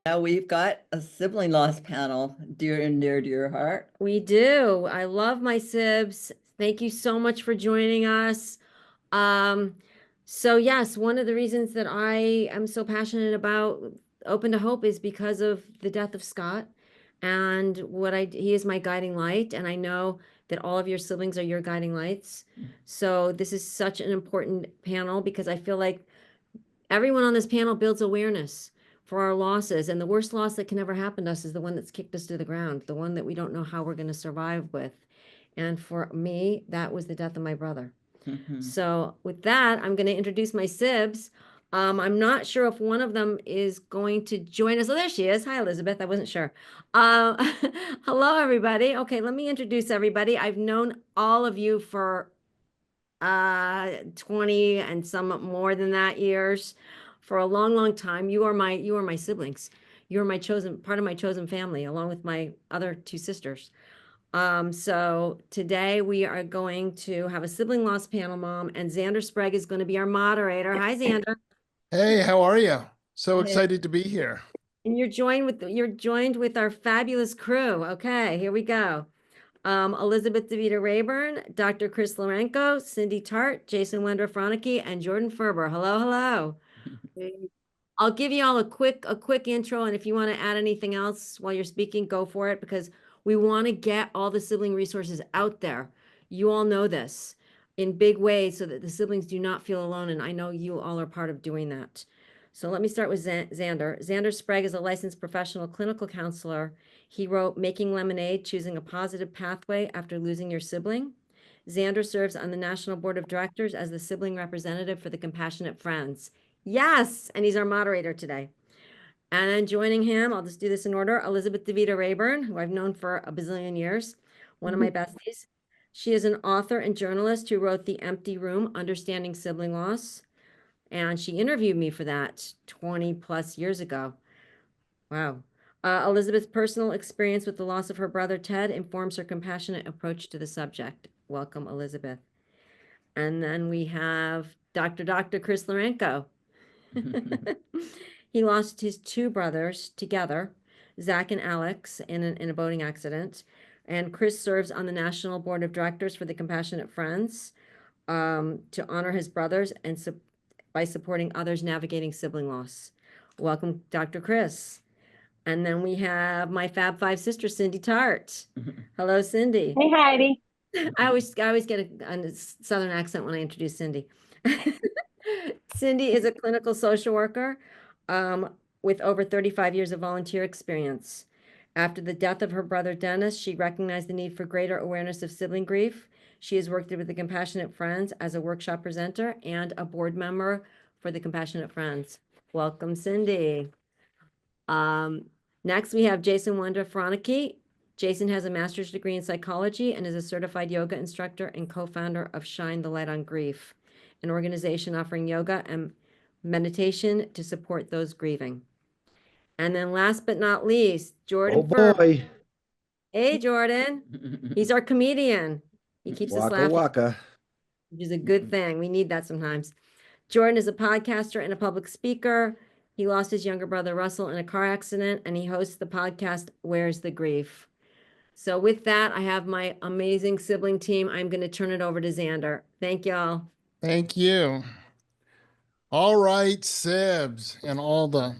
Now we've got a sibling loss panel dear and dear to your heart. We do. I love my Sibs. Thank you so much for joining us. Um, so yes, one of the reasons that I am so passionate about Open to Hope is because of the death of Scott and he is my guiding light, and I know that all of your siblings are your guiding lights. So this is such an important panel because I feel like everyone on this panel builds awareness for our losses. And the worst loss that can ever happen to us is the one that's kicked us to the ground, the one that we don't know how we're going to survive with. And for me, that was the death of my brother. So with that, I'm going to introduce my Sibs. I'm not sure if one of them is going to join us. Oh, there she is. Hi, Elizabeth. I wasn't sure. Uh, hello, everybody. Okay, let me introduce everybody. I've known all of you for 20 and some more than that years for a long, long time. You are my siblings. You're my chosen part of my chosen family, along with my other two sisters. So today we are going to have a sibling loss panel, Mom, and Zander Sprague is going to be our moderator. Hi, Zander. Hey, how are you? So Hey. excited to be here. And you're joined with our fabulous crew. Okay, here we go. Elizabeth Devita Raeburn, Dr. Chris Lourenco, Cindy Tart, Jason Wendroff-Rawnicki, and Jordan Ferber. Hello, hello. I'll give you all a quick intro, and if you want to add anything else while you're speaking, go for it, because we want to get all the sibling resources out there. You all know this in big ways so that the siblings do not feel alone, and I know you all are part of doing that. So let me start with Zander. Zander Sprague is a licensed professional clinical counselor. He wrote Making Lemonade, Choosing a Positive Pathway After Losing Your Sibling. Zander serves on the National Board of Directors as the sibling representative for the Compassionate Friends. Yes, and he's our moderator today. And then joining him, I'll just do this in order, Elizabeth Devita Raeburn, who I've known for a bazillion years, one of my besties. She is an author and journalist who wrote The Empty Room, Understanding Sibling Loss. And she interviewed me for that 20 plus years ago. Wow. Elizabeth's personal experience with the loss of her brother Ted informs her compassionate approach to the subject. Welcome, Elizabeth. And then we have Dr. Chris Lourenco. He lost his two brothers together, Zach and Alex, in a boating accident. And Chris serves on the National Board of Directors for the Compassionate Friends to honor his brothers and by supporting others navigating sibling loss. Welcome, Dr. Chris. And then we have my Fab Five sister, Cindy Tart. Hello, Cindy. Hey, Heidi. I always get a Southern accent when I introduce Cindy. Cindy is a clinical social worker with over 35 years of volunteer experience. After the death of her brother Dennis, she recognized the need for greater awareness of sibling grief. She has worked with the Compassionate Friends as a workshop presenter and a board member for the Compassionate Friends. Welcome, Cindy. Next, we have Jason Wendroff-Rawnicki. Jason has a master's degree in psychology and is a certified yoga instructor and co-founder of Shine the Light on Grief, an organization offering yoga and meditation to support those grieving. And then last but not least, Jordan Ferber. Boy. Hey, Jordan. He's our comedian. He keeps us laughing, Waka. which is a good thing. We need that sometimes. Jordan is a podcaster and a public speaker. He lost his younger brother, Russell, in a car accident, and he hosts the podcast, Where's the Grief? So with that, I have my amazing sibling team. I'm going to turn it over to Zander. Thank y'all. Thank you. All right, Sibs, and all the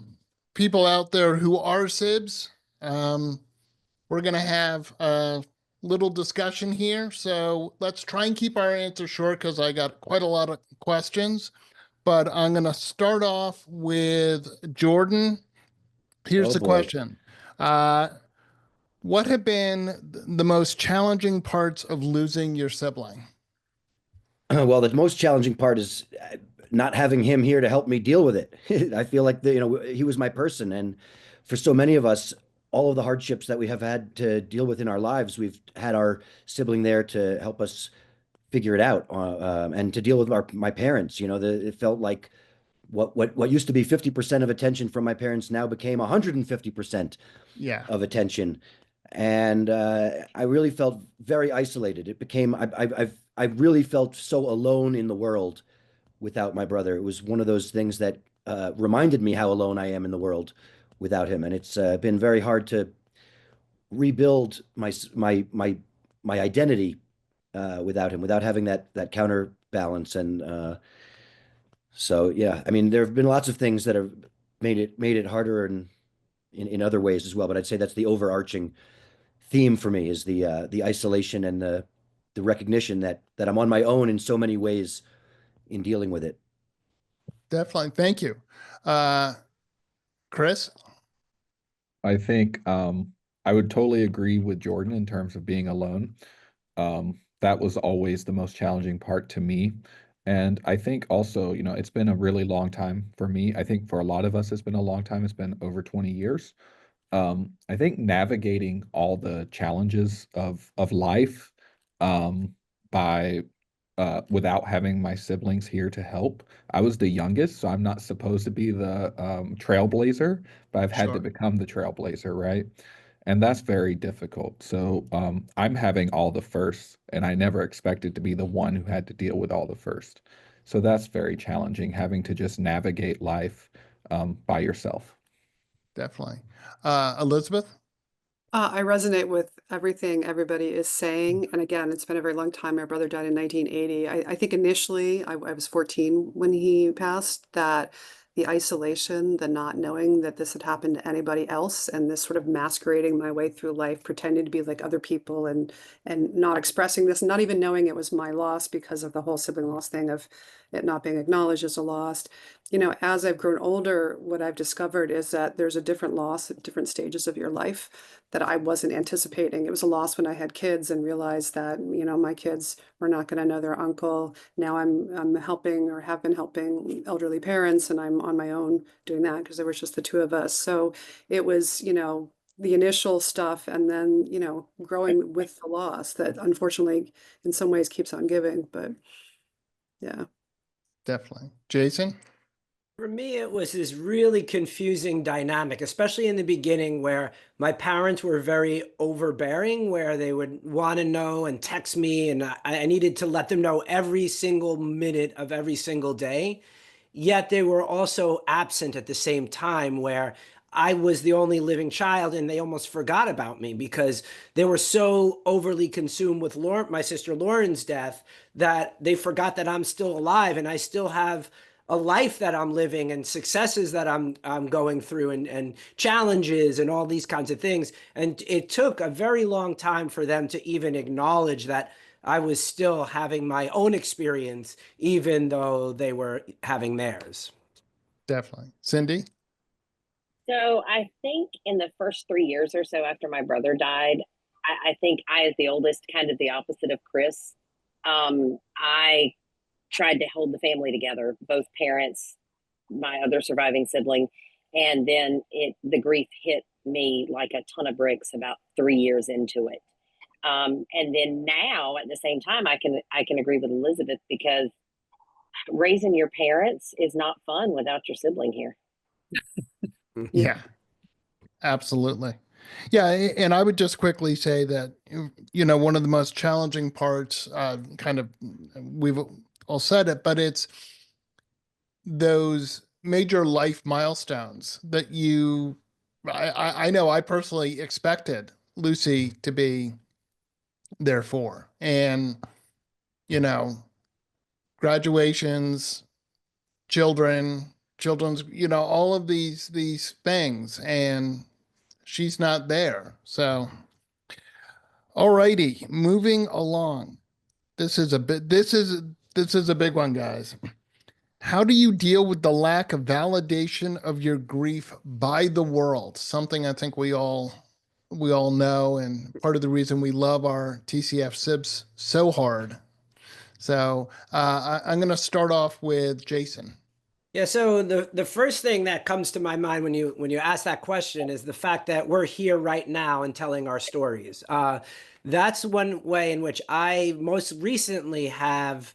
people out there who are Sibs. We're going to have a little discussion here. So let's try and keep our answers short because I got quite a lot of questions. But I'm going to start off with Jordan. Here's the question. What have been the most challenging parts of losing your sibling? Well, the most challenging part is not having him here to help me deal with it. I feel like he was my person, and for so many of us, all of the hardships that we have had to deal with in our lives, we've had our sibling there to help us figure it out, and to deal with my parents. It felt like what used to be 50% of attention from my parents now became 150% of attention. And I really felt very isolated. It became I really felt so alone in the world without my brother. It was one of those things that reminded me how alone I am in the world without him, and it's been very hard to rebuild my identity without him, without having that counterbalance. And so yeah, I mean, there have been lots of things that have made it harder and in other ways as well. But I'd say that's the overarching theme for me, is the isolation and the recognition that I'm on my own in so many ways in dealing with it. Definitely. Thank you. Chris? I think I would totally agree with Jordan in terms of being alone. That was always the most challenging part to me. And I think also, it's been a really long time for me. I think for a lot of us, it's been a long time. It's been over 20 years. I think navigating all the challenges of life by without having my siblings here to help. I was the youngest, so I'm not supposed to be the trailblazer, but I've had to Sure. become the trailblazer, right? And that's very difficult. So I'm having all the firsts, and I never expected to be the one who had to deal with all the first. So that's very challenging, having to just navigate life by yourself. Definitely. Elizabeth? I resonate with everything everybody is saying. And again, it's been a very long time. My brother died in 1980. I think initially I was 14 when he passed, that the isolation, the not knowing that this had happened to anybody else, and this sort of masquerading my way through life, pretending to be like other people and not expressing this, not even knowing it was my loss because of the whole sibling loss thing of it not being acknowledged as a loss. As I've grown older, what I've discovered is that there's a different loss at different stages of your life that I wasn't anticipating. It was a loss when I had kids and realized that, my kids were not going to know their uncle. Now I'm helping, or have been helping, elderly parents, and I'm on my own doing that because there was just the two of us. So it was, the initial stuff, and then, growing with the loss that unfortunately in some ways keeps on giving. But yeah. Definitely. Jason? For me, it was this really confusing dynamic, especially in the beginning, where my parents were very overbearing, where they would want to know and text me, and I needed to let them know every single minute of every single day. Yet they were also absent at the same time, where I was the only living child and they almost forgot about me because they were so overly consumed with my sister Lauren's death that they forgot that I'm still alive and I still have a life that I'm living and successes that I'm going through and challenges and all these kinds of things. And it took a very long time for them to even acknowledge that I was still having my own experience, even though they were having theirs. Definitely. Cindy? So I think in the first 3 years or so after my brother died, I think I, as the oldest, kind of the opposite of Chris, I tried to hold the family together, both parents, my other surviving sibling, and then the grief hit me like a ton of bricks about 3 years into it. And then now at the same time, I can agree with Elizabeth, because raising your parents is not fun without your sibling here. Yeah, absolutely. Yeah, and I would just quickly say that, one of the most challenging parts, we've all said it, but it's those major life milestones that I know I personally expected Lucy to be there for. And, graduations, children's, all of these things, and she's not there. So, all righty, moving along. This is a big one, guys. How do you deal with the lack of validation of your grief by the world? Something I think we all know, and part of the reason we love our TCF Sibs so hard. So I'm going to start off with Jason. Yeah, so the first thing that comes to my mind when you ask that question is the fact that we're here right now and telling our stories. That's one way in which I most recently have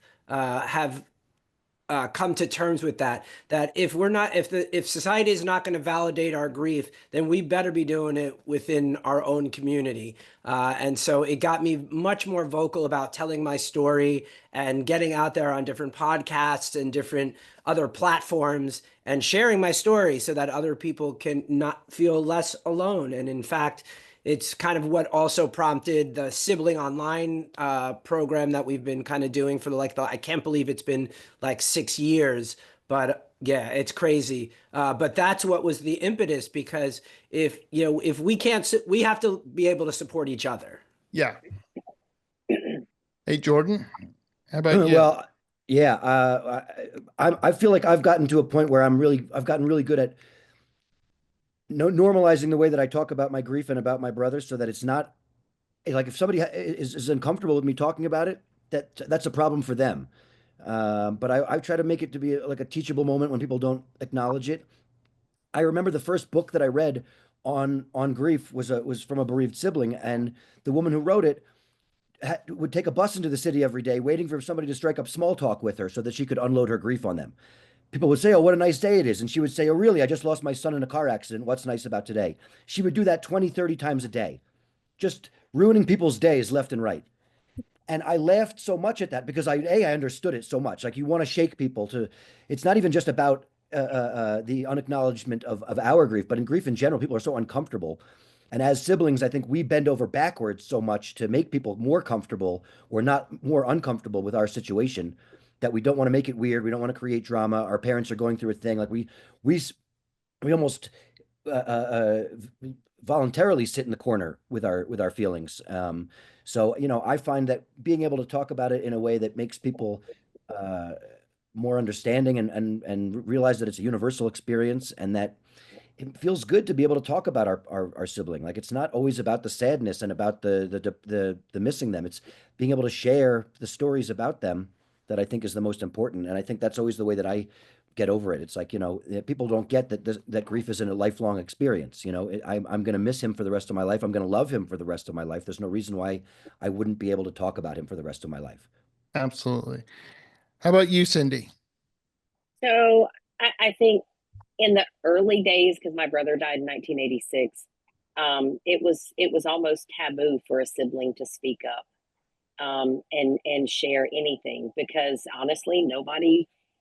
come to terms with that, that if we're not, if society is not going to validate our grief, then we better be doing it within our own community. And so it got me much more vocal about telling my story and getting out there on different podcasts and different other platforms and sharing my story so that other people can not feel less alone. And in fact, it's kind of what also prompted the Sibling online program that we've been kind of doing for I can't believe it's been like 6 years, but yeah, it's crazy. But that's what was the impetus, because if we can't, we have to be able to support each other. Yeah. Hey, Jordan, how about you? Well, yeah, I feel like I've gotten to a point where I've gotten really good at normalizing the way that I talk about my grief and about my brother, so that it's not like if somebody is uncomfortable with me talking about it, that's a problem for them. But I try to make it to be like a teachable moment when people don't acknowledge it. I remember the first book that I read on grief was from a bereaved sibling, and the woman who wrote it would take a bus into the city every day, waiting for somebody to strike up small talk with her so that she could unload her grief on them. People would say, "Oh, what a nice day it is." And she would say, "Oh, really? I just lost my son in a car accident. What's nice about today?" She would do that 20, 30 times a day, just ruining people's days left and right. And I laughed so much at that because I understood it so much. Like, you want to shake people to, it's not even just about the unacknowledgement of our grief, but in grief in general, people are so uncomfortable. And as siblings, I think we bend over backwards so much to make people more comfortable or not more uncomfortable with our situation, that we don't want to make it weird. We don't want to create drama. Our parents are going through a thing. Like we almost voluntarily sit in the corner with our feelings. So, I find that being able to talk about it in a way that makes people more understanding and realize that it's a universal experience, and that it feels good to be able to talk about our sibling. Like, it's not always about the sadness and about the missing them. It's being able to share the stories about them that I think is the most important. And I think that's always the way that I get over it. It's like, people don't get that grief isn't a lifelong experience. I'm going to miss him for the rest of my life. I'm going to love him for the rest of my life. There's no reason why I wouldn't be able to talk about him for the rest of my life. Absolutely. How about you, Cindy? So I think in the early days, because my brother died in 1986, it was almost taboo for a sibling to speak up and share anything, because honestly,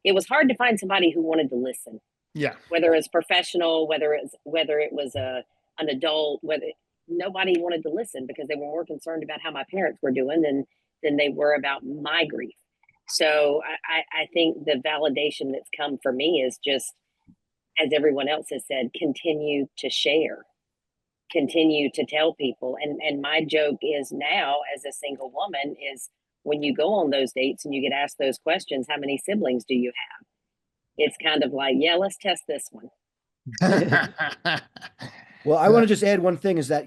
it was hard to find somebody who wanted to listen. Yeah. Whether it's professional, whether it was an adult, nobody wanted to listen, because they were more concerned about how my parents were doing than they were about my grief. So I think the validation that's come for me is just, as everyone else has said, continue to share, continue to tell people. And my joke is now, as a single woman, is when you go on those dates and you get asked those questions, how many siblings do you have? It's kind of like, yeah, let's test this one. Well, I want to just add one thing, is that,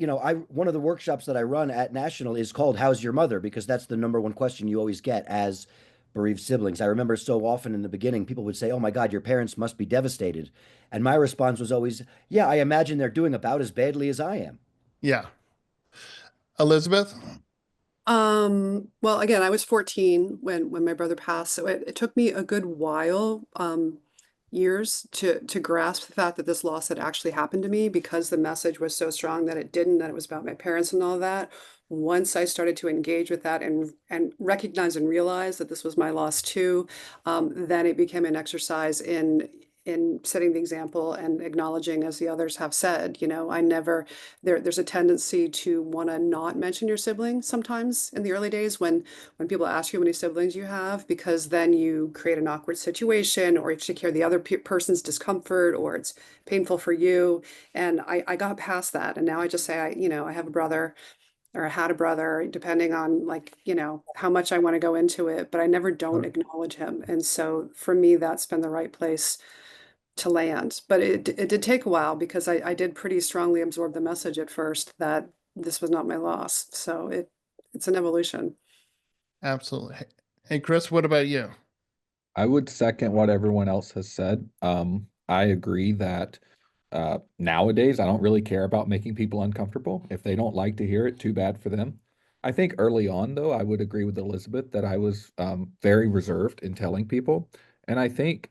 one of the workshops that I run at National is called "How's Your Mother?" because that's the number one question you always get as bereaved siblings. I remember so often in the beginning, people would say, "Oh my God, your parents must be devastated." And my response was always, "Yeah, I imagine they're doing about as badly as I am." Yeah. Elizabeth? Well, again, I was 14 when my brother passed, so it took me a good while, years to grasp the fact that this loss had actually happened to me, because the message was so strong that it was about my parents and all that. Once I started to engage with that and recognize and realize that this was my loss too, then it became an exercise in setting the example and acknowledging, as the others have said, there's a tendency to want to not mention your siblings sometimes in the early days when people ask you how many siblings you have, because then you create an awkward situation, or you take care of the other person's discomfort, or it's painful for you. And I got past that, and now I just say, I have a brother, or I had a brother, depending on how much I want to go into it, but I never don't acknowledge him. And so for me, that's been the right place to land. But it did take a while, because I did pretty strongly absorb the message at first that this was not my loss. So it's an evolution. Absolutely. Hey, Chris, what about you? I would second what everyone else has said. I agree that nowadays I don't really care about making people uncomfortable. If they don't like to hear it, too bad for them. I think early on, though, I would agree with Elizabeth that I was very reserved in telling people. And I think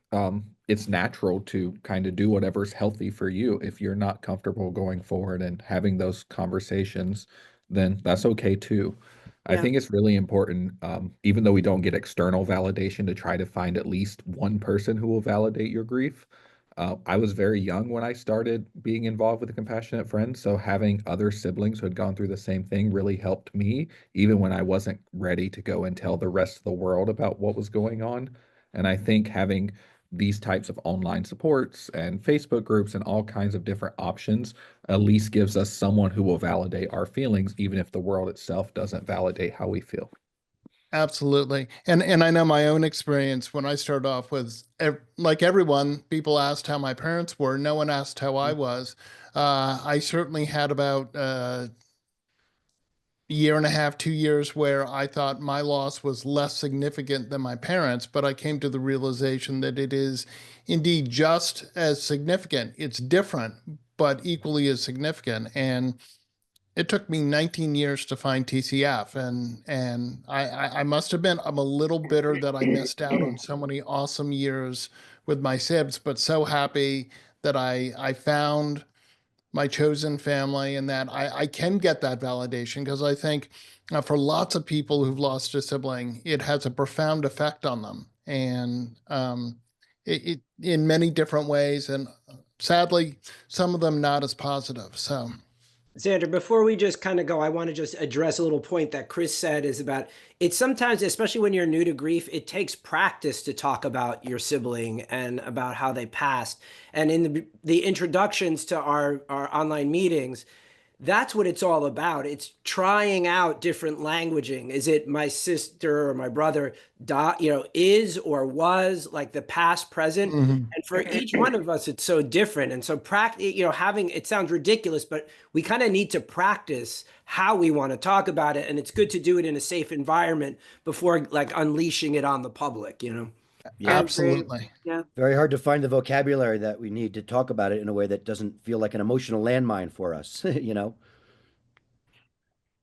it's natural to kind of do whatever's healthy for you. If you're not comfortable going forward and having those conversations, then that's okay too. I Yeah. think it's really important, even though we don't get external validation, to try to find at least one person who will validate your grief. I was very young when I started being involved with the Compassionate Friends, so having other siblings who had gone through the same thing really helped me, even when I wasn't ready to go and tell the rest of the world about what was going on. And I think having these types of online supports and Facebook groups and all kinds of different options at least gives us someone who will validate our feelings, even if the world itself doesn't validate how we feel. Absolutely. And I know my own experience when I started off was like everyone, people asked how my parents were. No one asked how I was. I certainly had about year and a half, 2 years where I thought my loss was less significant than my parents, but I came to the realization that it is indeed just as significant. It's different, but equally as significant. And it took me 19 years to find TCF, and I must admit I'm a little bitter that I missed out on so many awesome years with my sibs, but so happy that I found my chosen family and that I can get that validation, because I think for lots of people who've lost a sibling, it has a profound effect on them, and it in many different ways, and sadly, some of them not as positive. So. Xander, before we just kind of go, I want to just address a little point that Chris said is about it's sometimes, especially when you're new to grief, it takes practice to talk about your sibling and about how they passed. And in the introductions to our online meetings, that's what it's all about. It's trying out different languaging. Is it my sister or my brother, is or was, like the past, present? Mhm. And for each one of us, it's so different. And so having, it sounds ridiculous, but we kind of need to practice how we want to talk about it. And it's good to do it in a safe environment before like unleashing it on the public, I Yeah, agree. Absolutely. Yeah. very hard to find the vocabulary that we need to talk about it in a way that doesn't feel like an emotional landmine for us, you know?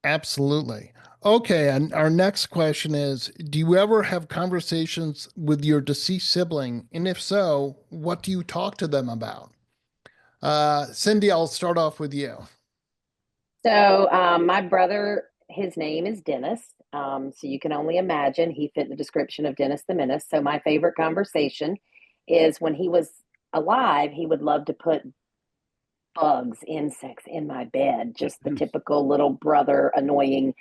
Absolutely. Okay, and our next question is, do you ever have conversations with your deceased sibling? And if so, what do you talk to them about? Cindy, I'll start off with you. So my brother, his name is Dennis. So you can only imagine he fit the description of Dennis the Menace. So my favorite conversation is when he was alive, he would love to put bugs, insects in my bed, just the typical little brother annoying.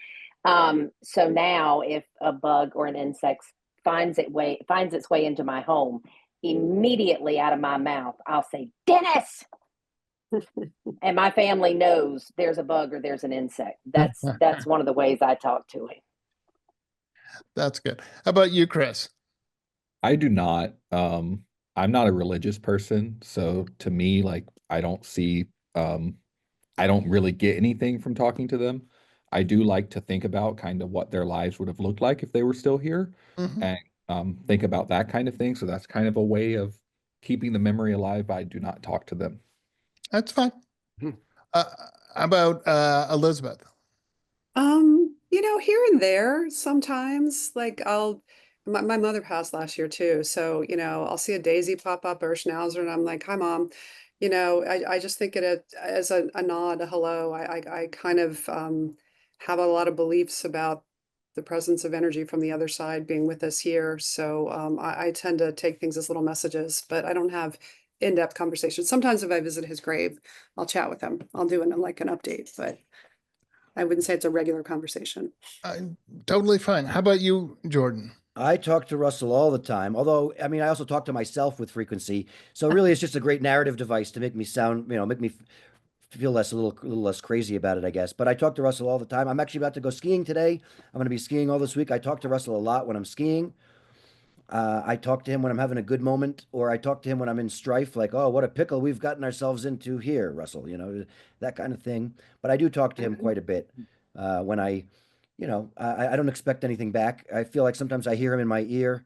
So now if a bug or an insect finds its way into my home, immediately out of my mouth, I'll say, Dennis. And my family knows there's a bug or there's an insect. That's one of the ways I talk to him. That's good. How about you, Chris? I do not. I'm not a religious person, so to me, like I don't see, I don't really get anything from talking to them. I do like to think about kind of what their lives would have looked like if they were still here, Mhm. and think about that kind of thing. So that's kind of a way of keeping the memory alive. I do not talk to them. That's fine. Hmm. How about Elizabeth? Here and there sometimes, like my mother passed last year too. So, I'll see a daisy pop up or a schnauzer and I'm like, hi mom. I just think it as a nod, a hello. I kind of have a lot of beliefs about the presence of energy from the other side being with us here. So I tend to take things as little messages, but I don't have in-depth conversations. Sometimes if I visit his grave, I'll chat with him. I'll do like an update, but I wouldn't say it's a regular conversation. Totally fine. How about you, Jordan? I talk to Russell all the time, although, I mean, I also talk to myself with frequency. So really, it's just a great narrative device to make me sound, make me feel a little less crazy about it, I guess. But I talk to Russell all the time. I'm actually about to go skiing today. I'm going to be skiing all this week. I talk to Russell a lot when I'm skiing. I talk to him when I'm having a good moment, or I talk to him when I'm in strife, like, oh, what a pickle we've gotten ourselves into here, Russell, that kind of thing. But I do talk to him quite a bit when I don't expect anything back. I feel like sometimes I hear him in my ear,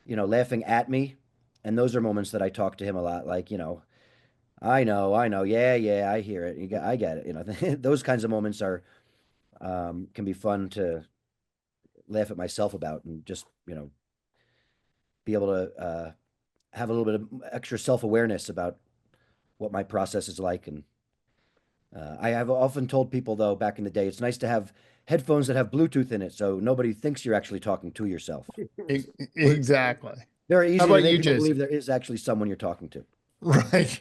laughing at me. And those are moments that I talk to him a lot, like, I know, yeah, I hear it. I get it. Those kinds of moments can be fun to laugh at myself about and just, be able to have a little bit of extra self-awareness about what my process is like. And I have often told people, though, back in the day, it's nice to have headphones that have Bluetooth in it, so nobody thinks you're actually talking to yourself. Exactly. Very easy to about make you, people Jason? believe there is actually someone you're talking to. Right.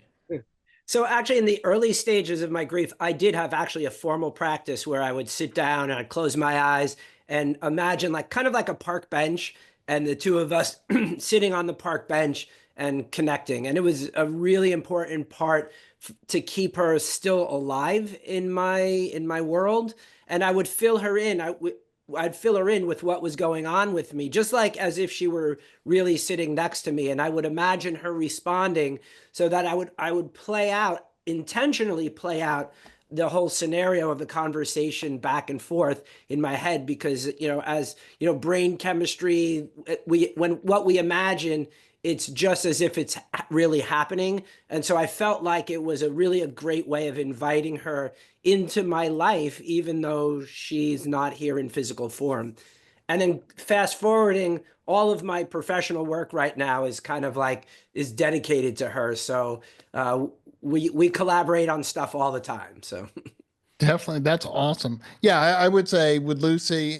So actually, in the early stages of my grief, I did have actually a formal practice where I would sit down and I'd close my eyes and imagine like kind of like a park bench and the two of us sitting on the park bench and connecting. And it was a really important part to keep her still alive in my world. And I would fill her in. I'd fill her in with what was going on with me, just like as if she were really sitting next to me. And I would imagine her responding so that I would intentionally play out the whole scenario of the conversation back and forth in my head, because, as brain chemistry, when what we imagine, it's just as if it's really happening. And so I felt like it was a great way of inviting her into my life, even though she's not here in physical form. And then fast forwarding, all of my professional work right now is kind of like is dedicated to her. So we collaborate on stuff all the time. So Definitely. That's awesome. Yeah, I would say with Lucy,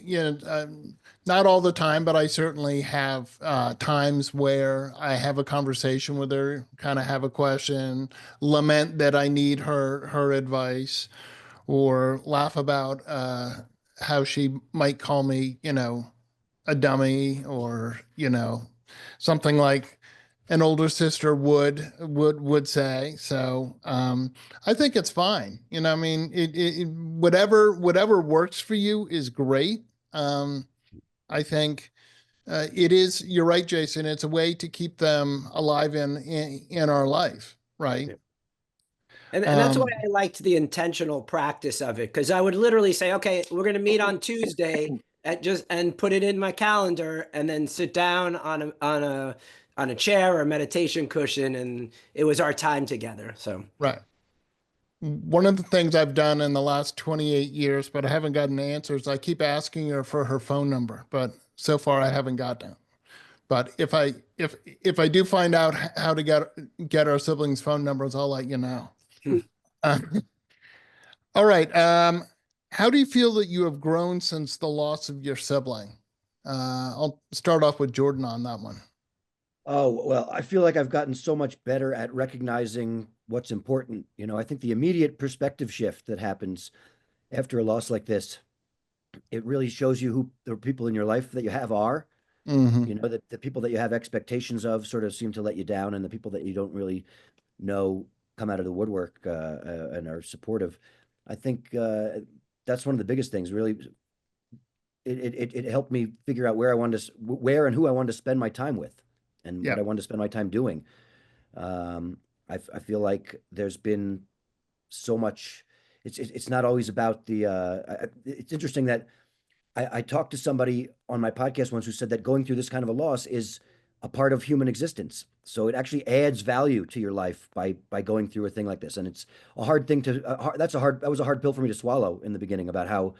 not all the time, but I certainly have times where I have a conversation with her, kind of have a question, lament that I need her advice, or laugh about how she might call me, a dummy, or something like an older sister would say. So I think it's fine. I mean, whatever works for you is great. I think it is. You're right, Jason. It's a way to keep them alive in our life, right? Yeah. And that's why I liked the intentional practice of it, because I would literally say, okay, we're going to meet on Tuesday and put it in my calendar, and then sit down on a chair or a meditation cushion, and it was our time together. So right. One of the things I've done in the last 28 years, but I haven't gotten answers, I keep asking her for her phone number, but so far I haven't gotten it. But if I do find out how to get our siblings' phone numbers, I'll let you know. All right. How do you feel that you have grown since the loss of your sibling? I'll start off with Jordan on that one. Oh, well, I feel like I've gotten so much better at recognizing what's important. I think the immediate perspective shift that happens after a loss like this, it really shows you who the people in your life that you have are. Mm-hmm. The people that you have expectations of sort of seem to let you down, and the people that you don't really know come out of the woodwork and are supportive. I think that's one of the biggest things. Really, it helped me figure out where and who I wanted to spend my time with, and Yeah. what I wanted to spend my time doing. I feel like there's been so much. It's not always about the. It's interesting that I talked to somebody on my podcast once who said that going through this kind of a loss is a part of human existence. So it actually adds value to your life by going through a thing like this. And it's a hard thing that was a hard pill for me to swallow in the beginning about how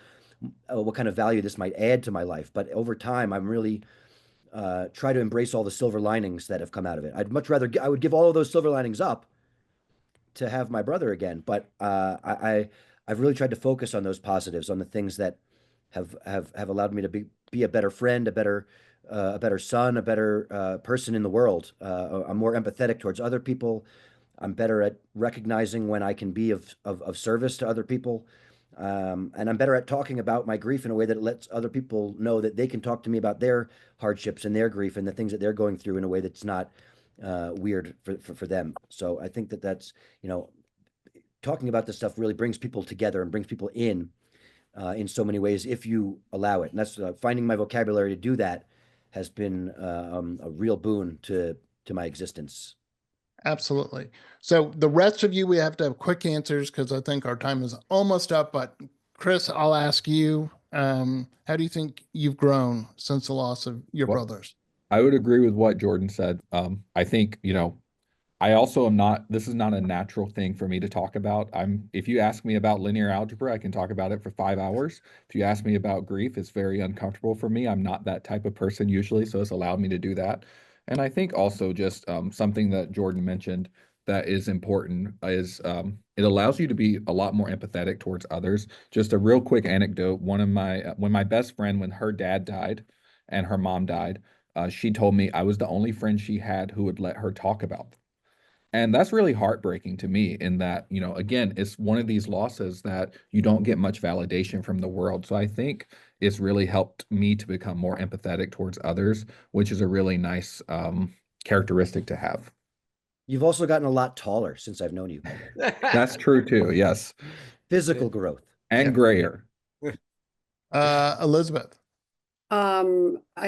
what kind of value this might add to my life. But over time, I'm really try to embrace all the silver linings that have come out of it. I would give all of those silver linings up to have my brother again. But I've really tried to focus on those positives, on the things that have allowed me to be a better friend, a better son, a better person in the world. I'm more empathetic towards other people. I'm better at recognizing when I can be of service to other people. And I'm better at talking about my grief in a way that lets other people know that they can talk to me about their hardships and their grief and the things that they're going through in a way that's not weird for them. So I think that's, talking about this stuff really brings people together and brings people in so many ways if you allow it. And that's finding my vocabulary to do that has been a real boon to my existence. Absolutely. So the rest of you, we have to have quick answers because I think our time is almost up. But Chris, I'll ask you, how do you think you've grown since the loss of your brothers? I would agree with what Jordan said. I think, I also am not, this is not a natural thing for me to talk about. If you ask me about linear algebra, I can talk about it for 5 hours. If you ask me about grief, it's very uncomfortable for me. I'm not that type of person usually, so it's allowed me to do that. And I think also just something that Jordan mentioned that is important is it allows you to be a lot more empathetic towards others. Just a real quick anecdote. One of my when my best friend, when her dad died and her mom died, she told me I was the only friend she had who would let her talk about them. And that's really heartbreaking to me in that, you know, again, it's one of these losses that you don't get much validation from the world. So I think it's really helped me to become more empathetic towards others, which is a really nice characteristic to have. You've also gotten a lot taller since I've known you. That's true too, yes. Physical growth. And grayer. Elizabeth. I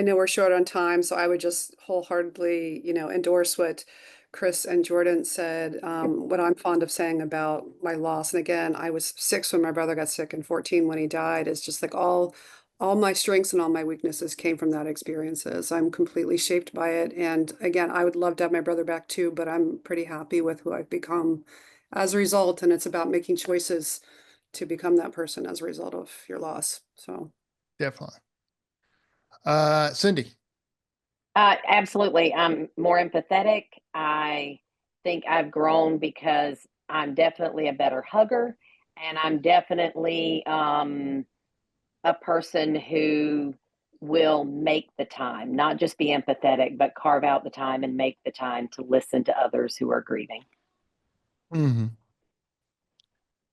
know we're short on time, so I would just wholeheartedly, endorse what Chris and Jordan said. What I'm fond of saying about my loss, and again, I was 6 when my brother got sick and 14 when he died, is just like all my strengths and all my weaknesses came from that experiences. I'm completely shaped by it. And again, I would love to have my brother back too, but I'm pretty happy with who I've become as a result. And it's about making choices to become that person as a result of your loss. So Definitely. Cindy. Absolutely. I'm more empathetic. I think I've grown because I'm definitely a better hugger, and I'm definitely a person who will make the time, not just be empathetic, but carve out the time and make the time to listen to others who are grieving. Mm-hmm.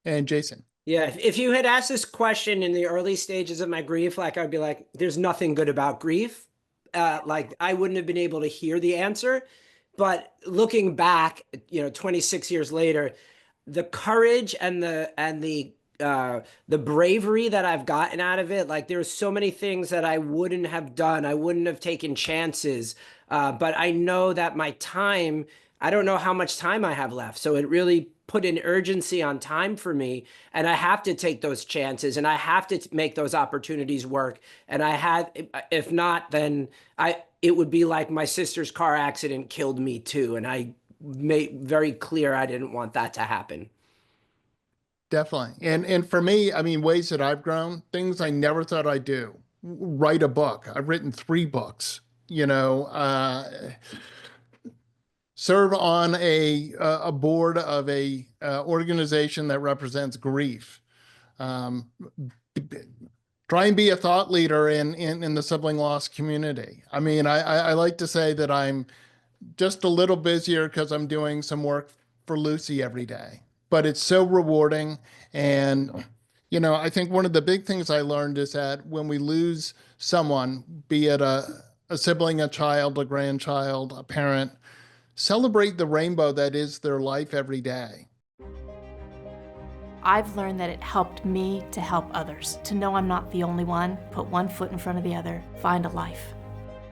And Jason. Yeah, if you had asked this question in the early stages of my grief, like I'd be like, there's nothing good about grief. Like I wouldn't have been able to hear the answer. But looking back, 26 years later, the courage and the bravery that I've gotten out of it, like there's so many things that I wouldn't have done. I wouldn't have taken chances. But I know that my time, I don't know how much time I have left. So it really put an urgency on time for me, and I have to take those chances, and I have to make those opportunities work. And I had, if not, then it would be like my sister's car accident killed me too. And I made very clear I didn't want that to happen. Definitely. And for me, I mean, ways that I've grown, things I never thought I'd do. Write a book. I've written 3 books, serve on a board of a organization that represents grief. Try and be a thought leader in the sibling loss community. I mean, I like to say that I'm just a little busier because I'm doing some work for Lucy every day, but it's so rewarding. And, I think one of the big things I learned is that when we lose someone, be it a sibling, a child, a grandchild, a parent, celebrate the rainbow that is their life every day. I've learned that it helped me to help others, to know I'm not the only one, put one foot in front of the other, find a life.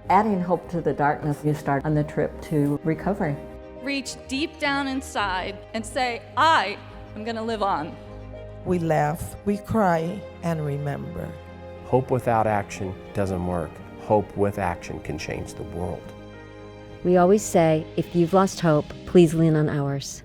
Adding hope to the darkness, you start on the trip to recovery. Reach deep down inside and say, I am going to live on. We laugh, we cry, and remember. Hope without action doesn't work. Hope with action can change the world. We always say, if you've lost hope, please lean on ours.